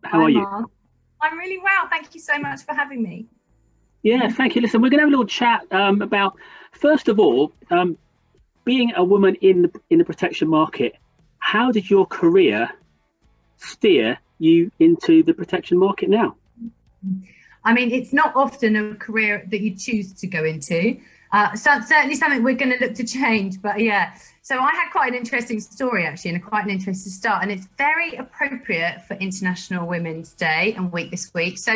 How Hi, are you? Mark. I'm really well. Thank you so much for having me. Yeah, thank you. Listen, we're going to have a little chat about, first of all, being a woman in the protection market. How did your career steer you into the protection market now? I mean, it's not often a career that you choose to go into. So certainly something we're going to look to change. But yeah, so I had quite an interesting story actually, and quite an interesting start. And it's very appropriate for International Women's Day and week this week. So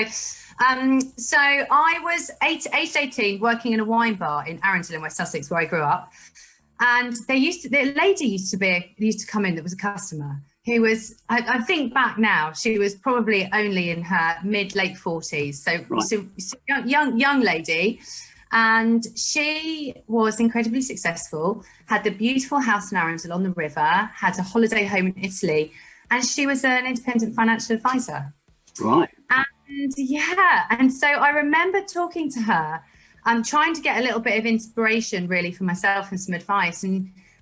I was aged 18, working in a wine bar in Arundel in West Sussex, where I grew up. And the lady used to come in that was a customer who was, I think back now, she was probably only in her late 40s. Right. So young lady. And she was incredibly successful, had the beautiful house in Arundel on the river, had a holiday home in Italy, and she was an independent financial advisor. Right. And yeah, and so I remember talking to her, trying to get a little bit of inspiration really for myself and some advice.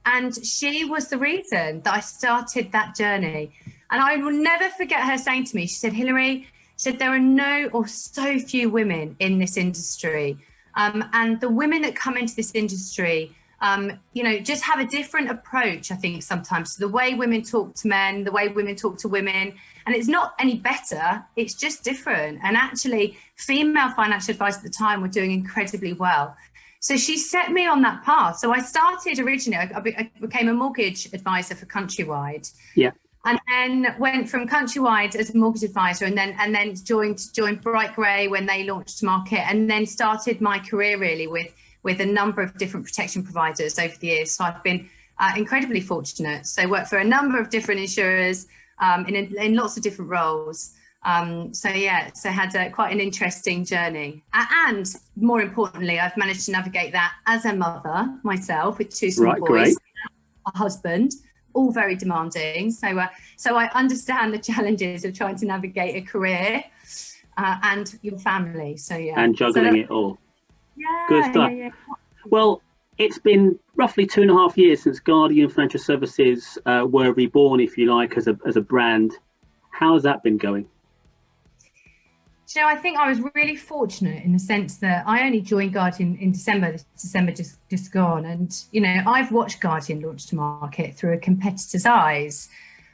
And she was the reason that I started that journey. And I will never forget her saying to me, she said, Hilary, she said, there are no or so few women in this industry. And the women that come into this industry, just have a different approach, I think, sometimes to the way women talk to men, the way women talk to women. And it's not any better, it's just different. And actually, female financial advice at the time were doing incredibly well. So she set me on that path. So I started originally, I became a mortgage advisor for Countrywide. Yeah. And then went from Countrywide as a mortgage advisor, and then joined Bright Grey when they launched to market, and then started my career really with a number of different protection providers over the years. So I've been incredibly fortunate. So I worked for a number of different insurers in lots of different roles. So had quite an interesting journey. And more importantly, I've managed to navigate that as a mother myself with two small boys, Great. a husband, all very demanding. So I understand the challenges of trying to navigate a career and your family. So yeah. And juggling it all. Yeah. Good stuff. Yeah. Well, it's been roughly 2.5 years since Guardian Financial Services were reborn, if you like, as a brand. How's that been going? You know, I think I was really fortunate in the sense that I only joined Guardian in December just gone. And, you know, I've watched Guardian launch to market through a competitor's eyes.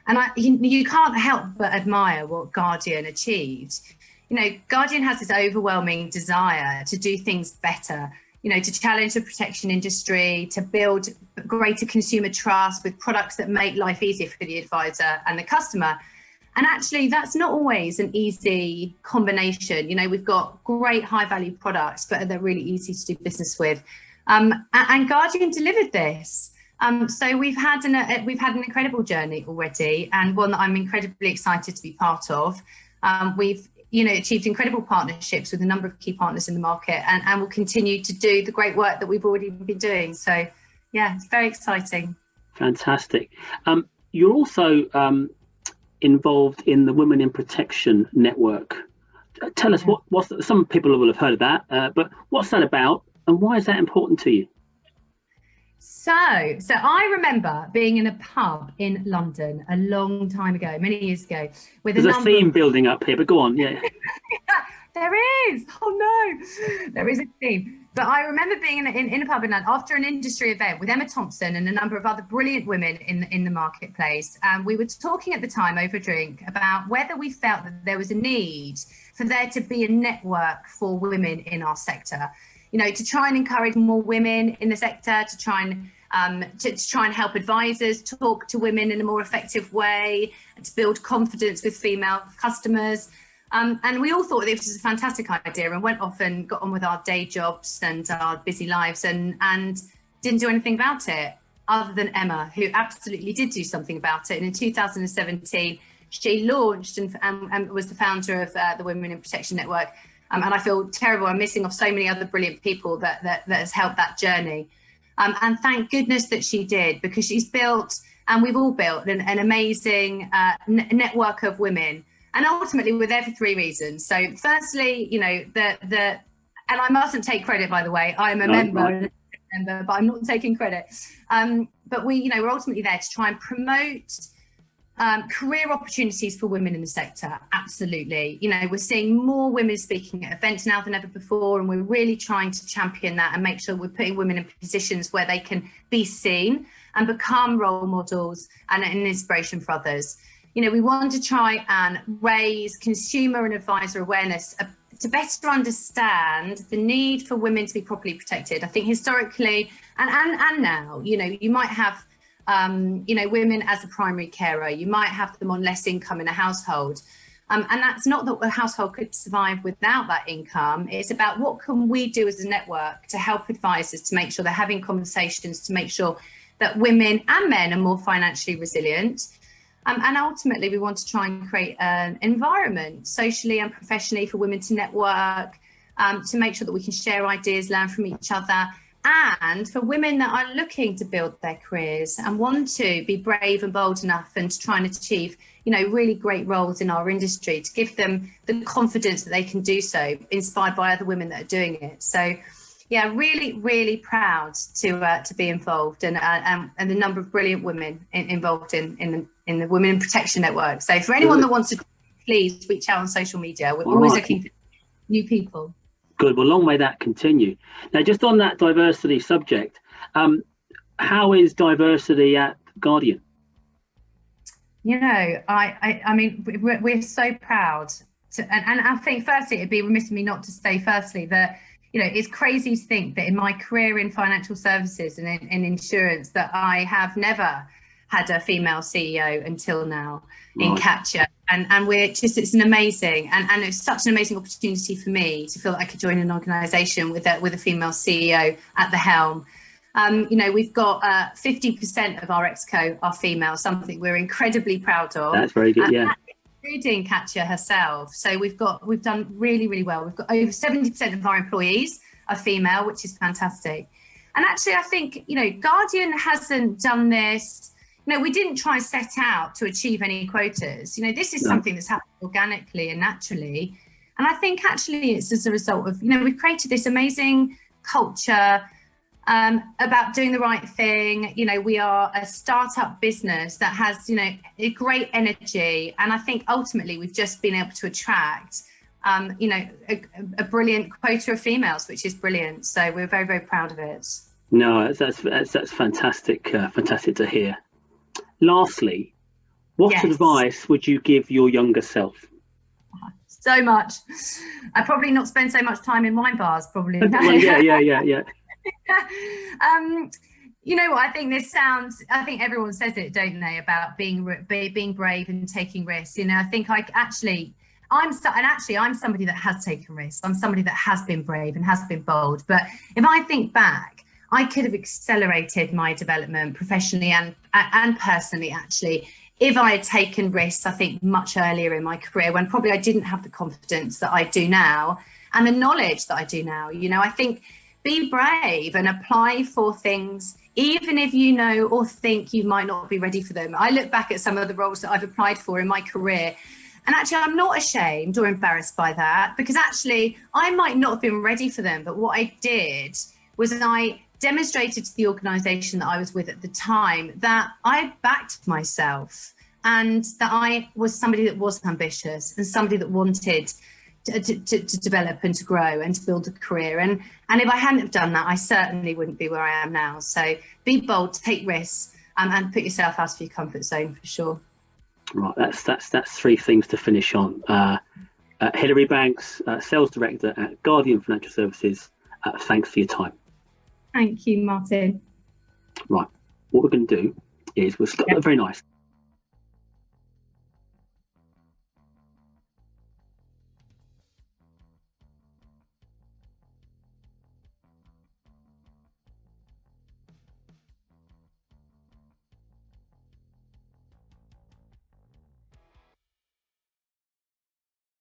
And you can't help but admire what Guardian achieved. You know, Guardian has this overwhelming desire to do things better, you know, to challenge the protection industry, to build greater consumer trust with products that make life easier for the advisor and the customer. And actually, that's not always an easy combination. You know, we've got great high value products, but they're really easy to do business with. And Guardian delivered this. So we've had an incredible journey already, and one that I'm incredibly excited to be part of. We've achieved incredible partnerships with a number of key partners in the market, and will continue to do the great work that we've already been doing. So yeah, it's very exciting. Fantastic. You're also involved in the Women in Protection Network. Tell us what's some people will have heard of that, but what's that about, and why is that important to you? So I remember being in a pub in London a long time ago, many years ago, with There's a theme building up here, but go on, yeah. There is. Oh no, there is a theme. But I remember being in a pub in London after an industry event with Emma Thompson and a number of other brilliant women in the marketplace. And we were talking at the time over a drink about whether we felt that there was a need for there to be a network for women in our sector, you know, to try and encourage more women in the sector, to try and help advisors talk to women in a more effective way, and to build confidence with female customers. And we all thought this was a fantastic idea, and went off and got on with our day jobs and our busy lives, and didn't do anything about it, other than Emma, who absolutely did do something about it. And in 2017, she launched and was the founder of the Women in Protection Network. And I feel terrible. I'm missing off so many other brilliant people that has helped that journey. And thank goodness that she did, because she's built, and we've all built, an amazing network of women. And ultimately, we're there for three reasons. So firstly, you know, and I mustn't take credit, by the way, I'm a member, but I'm not taking credit. But we're ultimately there to try and promote Career opportunities for women in the sector, absolutely. You know, we're seeing more women speaking at events now than ever before, and we're really trying to champion that and make sure we're putting women in positions where they can be seen and become role models and an inspiration for others. You know, we want to try and raise consumer and advisor awareness to better understand the need for women to be properly protected. I think historically and now, you know, you might have you know, women as a primary carer, you might have them on less income in a household. And that's not that a household could survive without that income. It's about what can we do as a network to help advisors to make sure they're having conversations to make sure that women and men are more financially resilient. And ultimately, we want to try and create an environment socially and professionally for women to network, to make sure that we can share ideas, learn from each other. And for women that are looking to build their careers and want to be brave and bold enough and to try and achieve, you know, really great roles in our industry, to give them the confidence that they can do so, inspired by other women that are doing it. So, yeah, really, really proud to be involved and the number of brilliant women involved in the Women in Protection Network. So for anyone that wants to, please reach out on social media. We're always looking for new people. Good. Well, long may that continue. Now, just on that diversity subject, how is diversity at Guardian? You know, I mean, we're so proud and I think firstly, it'd be remiss of me not to say firstly that, you know, it's crazy to think that in my career in financial services and in insurance that I have never had a female CEO until now in Catcher. And we're just, it's an amazing, and it's such an amazing opportunity for me to feel that I could join an organisation with a female CEO at the helm. You know, we've got 50% of our exco are female, something we're incredibly proud of. That's very good, yeah. Including Katja herself. So we've done really, really well. We've got over 70% of our employees are female, which is fantastic. And actually, I think, you know, Guardian hasn't done this. No, we didn't try and set out to achieve any quotas. You know, this is something that's happened organically and naturally. And I think actually it's as a result of, you know, we've created this amazing culture about doing the right thing. You know, we are a startup business that has, you know, a great energy. And I think ultimately we've just been able to attract, you know, a brilliant quota of females, which is brilliant. So we're very, very proud of it. No, that's fantastic. Fantastic to hear. Lastly, what advice would you give your younger self? So much. I'd probably not spend so much time in wine bars, probably. Well, yeah. You know what? I think everyone says it, don't they, about being brave and taking risks. You know, I think I'm somebody that has taken risks. I'm somebody that has been brave and has been bold. But if I think back, I could have accelerated my development professionally and personally, actually, if I had taken risks, I think, much earlier in my career, when probably I didn't have the confidence that I do now and the knowledge that I do now. You know, I think be brave and apply for things, even if you know or think you might not be ready for them. I look back at some of the roles that I've applied for in my career, and actually I'm not ashamed or embarrassed by that, because actually I might not have been ready for them. But what I did was I demonstrated to the organisation that I was with at the time that I backed myself and that I was somebody that was ambitious and somebody that wanted to develop and to grow and to build a career. And if I hadn't have done that, I certainly wouldn't be where I am now. So be bold, take risks, and put yourself out of your comfort zone for sure. Right, that's three things to finish on. Hilary Banks, Sales Director at Guardian Financial Services, thanks for your time. Thank you, Martin. Right, what we're going to do is we'll start very nice.